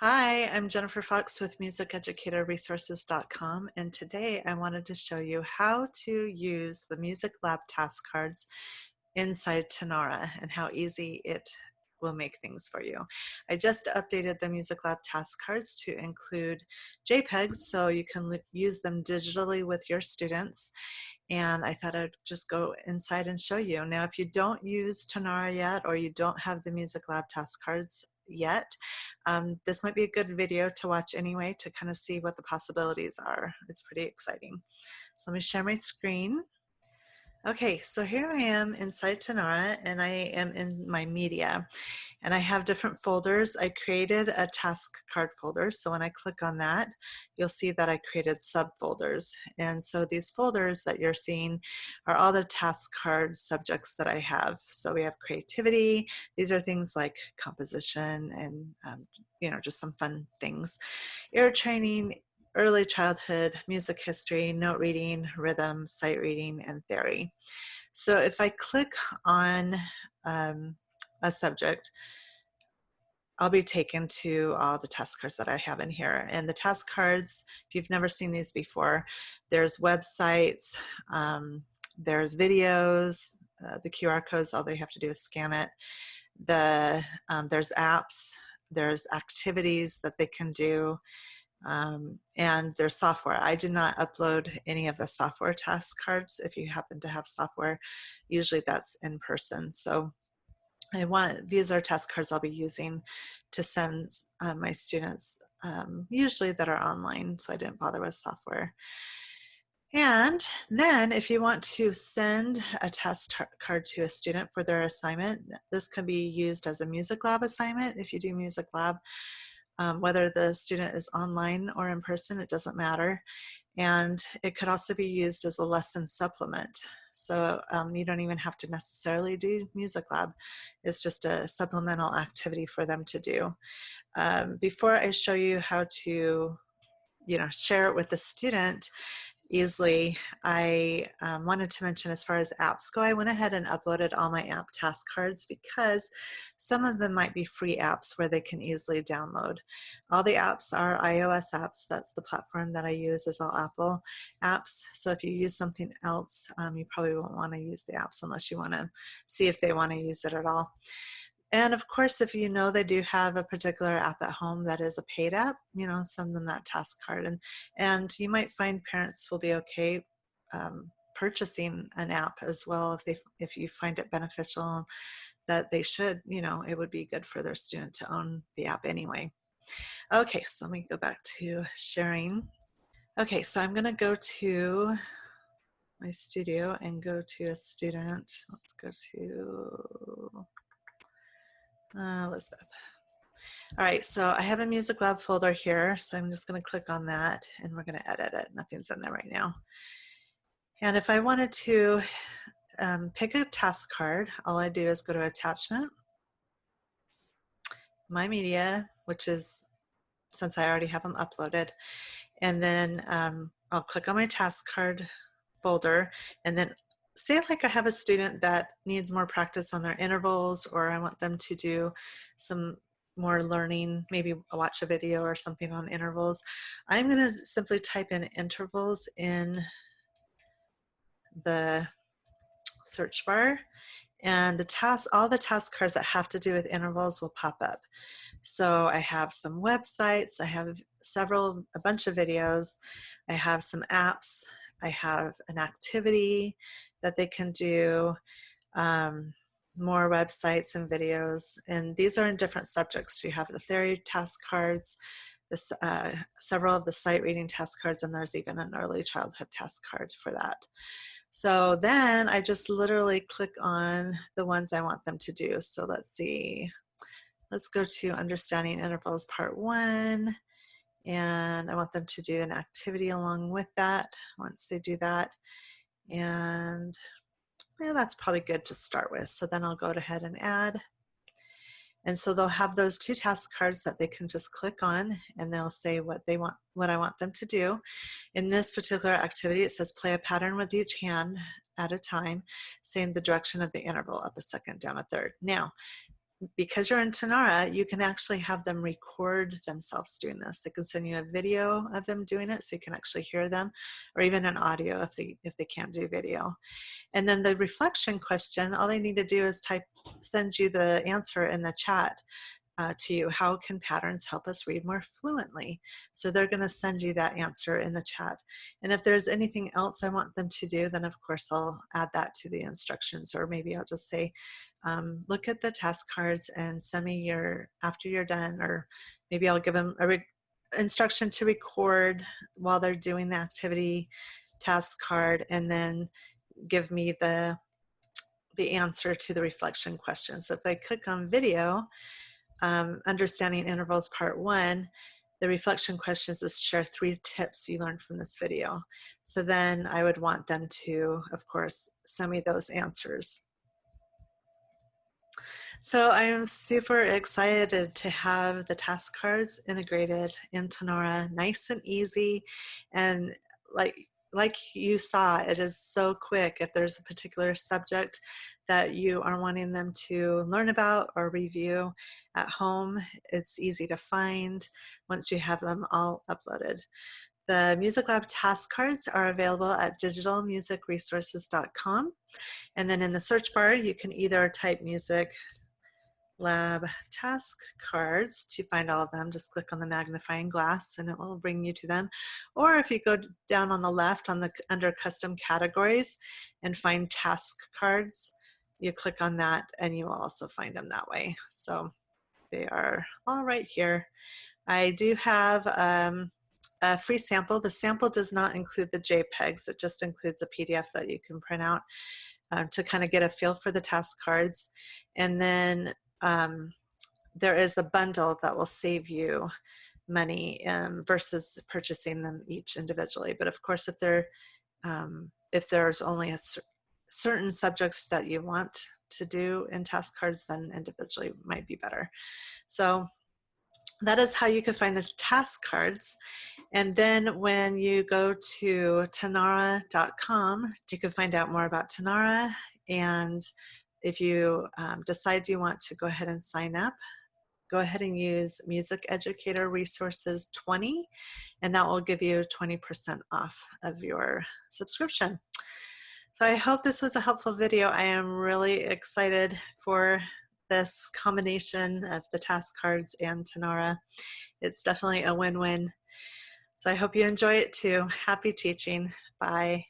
Hi, I'm Jennifer Fox with musiceducatorresources.com, and today I wanted to show you how to use the Music Lab task cards inside Tonara and how easy it will make things for you. I just updated the Music Lab task cards to include JPEGs so you can use them digitally with your students, and I thought I'd just go inside and show you. Now, if you don't use Tonara yet or you don't have the Music Lab task cards yet, this might be a good video to watch anyway to kind of see what the possibilities are. It's pretty exciting. So let me share my screen. Okay, so here I am inside Tonara and I am in my media and I have different folders. I created a task card folder, so when I click on that, you'll see that I created subfolders. And so these folders that you're seeing are all the task card subjects that I have. So we have creativity. These are things like composition and just some fun things. Ear training, early childhood, music history, note reading, rhythm, sight reading, and theory. So if I click on a subject, I'll be taken to all the task cards that I have in here. And the task cards, if you've never seen these before, there's websites, there's videos, the QR codes, all they have to do is scan it. There's apps, there's activities that they can do, and there's software. I did not upload any of the software task cards. If you happen to have software, usually that's in person. So these are task cards I'll be using to send my students, usually that are online, so I didn't bother with software. And then if you want to send a task card to a student for their assignment, this can be used as a Music Lab assignment. If you do Music Lab, whether the student is online or in person, it doesn't matter. And it could also be used as a lesson supplement. So you don't even have to necessarily do Music Lab. It's just a supplemental activity for them to do. Before I show you how to, share it with the student easily, I wanted to mention, as far as apps go, I went ahead and uploaded all my app task cards because some of them might be free apps where they can easily download. All the apps are iOS apps. That's the platform that I use, is all Apple apps. So if you use something else, you probably won't want to use the apps unless you want to see if they want to use it at all. And of course, if you know they do have a particular app at home that is a paid app, send them that task card. And you might find parents will be okay purchasing an app as well if you find it beneficial, that they should, it would be good for their student to own the app anyway. Okay, so let me go back to sharing. Okay, so I'm going to go to my studio and go to a student. Let's go to Elizabeth. All right, so I have a Music Lab folder here, so I'm just going to click on that and we're going to edit it. Nothing's in there right now. And if I wanted to pick a task card, all I do is go to Attachment, My Media, which is, since I already have them uploaded, and then I'll click on my task card folder, and then say like I have a student that needs more practice on their intervals, or I want them to do some more learning, maybe watch a video or something on intervals. I'm going to simply type in intervals in the search bar, and all the task cards that have to do with intervals will pop up. So I have some websites, I have a bunch of videos, I have some apps, I have an activity that they can do, more websites and videos, and these are in different subjects. You have the theory task cards, several of the sight reading task cards, and there's even an early childhood task card for that. So then I just literally click on the ones I want them to do. So let's see, let's go to Understanding Intervals Part 1, and I want them to do an activity along with that once they do that. And yeah, that's probably good to start with. So then I'll go ahead and add. And so they'll have those two task cards that they can just click on, and they'll say what I want them to do. In this particular activity, it says play a pattern with each hand at a time, saying the direction of the interval, up a second, down a third. Now, because you're in Tonara, you can actually have them record themselves doing this. They can send you a video of them doing it so you can actually hear them, or even an audio if they can't do video. And then the reflection question, all they need to do is send you the answer in the chat to you. How can patterns help us read more fluently? So they're going to send you that answer in the chat. And if there's anything else I want them to do, then of course I'll add that to the instructions, or maybe I'll just say, look at the task cards and send me after you're done, or maybe I'll give them a instruction to record while they're doing the activity task card, and then give me the answer to the reflection question. So if I click on video, Understanding Intervals Part 1, the reflection question is to share 3 tips you learned from this video. So then I would want them to, of course, send me those answers. So I am super excited to have the task cards integrated in Tonara, nice and easy, and like you saw, it is so quick. If there's a particular subject that you are wanting them to learn about or review at home, it's easy to find once you have them all uploaded. The Music Lab task cards are available at digitalmusicresources.com. And then in the search bar, you can either type Music Lab task cards to find all of them. Just click on the magnifying glass and it will bring you to them. Or if you go down on the left under custom categories and find task cards, you click on that and you will also find them that way. So they are all right here. I do have a free sample. The sample does not include the JPEGs. It just includes a PDF that you can print out to kind of get a feel for the task cards. And then there is a bundle that will save you money versus purchasing them each individually. But of course, if there's only certain subjects that you want to do in task cards, then individually might be better. So that is how you can find the task cards. And then when you go to tonara.com, you can find out more about Tonara. And if you decide you want to go ahead and sign up, go ahead and use Music Educator Resources 20, and that will give you 20% off of your subscription. So I hope this was a helpful video. I am really excited for this combination of the task cards and Tonara. It's definitely a win-win. So I hope you enjoy it too. Happy teaching. Bye.